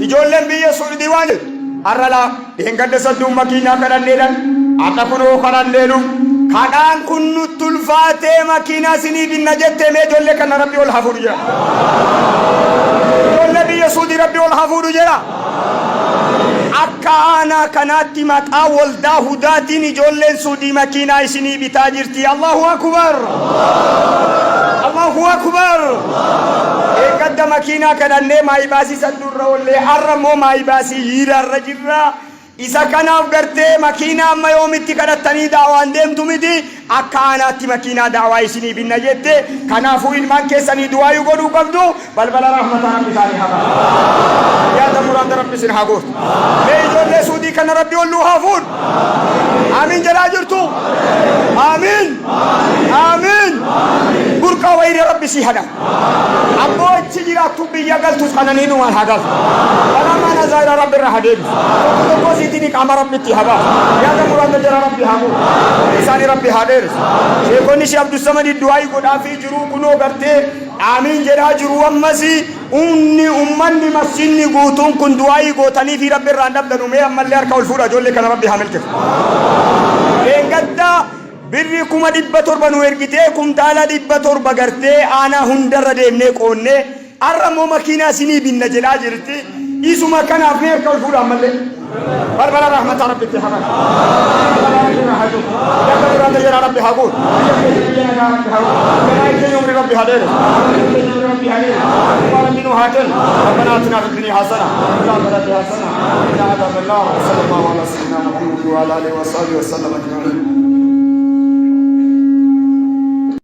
ijoolleen biyya Suudii waan arrala dheengadda sadduun makiinaa kadhanneedhan akka kunoo kadhanneenu kadhaan kun nutti ulfaatee makiinaa isinii binna jettee mee ijoollee kana rabbi ol haa fuudhu jedha. Ijoollee biyya Suudii rabbi ol haa fuudhu jedha. Akka aanaa kanaatti maqaa waldaa hudaatiin ijoolleen Suudii makiinaa isinii bitaa jirti. Allahu akbar. Allahu akbar. Eeggadda makiinaa kadhannee maayibaasii sadduurra ollee har'a moo maayibaasii hiirarra jirra. Isa kanaaf gartee makiinaa amma yoomitti kadhattanii daawaan deemtu miti akka aanaatti makiinaa daawaa isinii binna jette. Kanaafuu ilmaan keessanii du'aa godhuu qabdu. Balbala rahmataa rabbi isaanii haa banu. Yaada muraada rabbi isin haa gootu. Mee ijoollee Suudii kana rabbi ol nuu haa fuudhu. Amiin jedhaa jirtu. Amiin. Amiin. Burqaa wayiree rabbi sii hadha. Abboo achi jiraattu biyya galtus kananii dhumaan haa galtu. Balamaan azaayira rabbi irra haa deebisu. Tokko siitini qaama rabbitti haa baasu. Yaada muraada jara rabbi haa gootu. Isaanii rabbi haa dheeresu. Sheekonni Shee Abdussamadi du'aa godhaafii jiruu kunoo gartee amiin jedhaa jiru ammas ummanni masjidni guutuun kun du'aa gootanii fi rabbi irraan dhabdanu mee ammallee harka ol fuudha ijoollee kana rabbi haa milkeessu. Dheengaddaa birri 700 nu ergitee kumtaala 700 gartee aanaa hundarra deemnee qoonnee har'a moo makiinaa isinii binna jedhaa jirti. Isuma kanaaf mee harka ol fuudha ammallee. Balbala rahmataa rabbitti haa banu. Yaada jara rabbi haa gootu. Umri rabbi haa dheeresu. ربنا نوح هاتن ربنا آتنا في الدنيا حسنة وفي الآخرة حسنة وقنا عذاب النار. صلى الله على سيدنا محمد وعلى آله وصحبه وسلم أجمعين.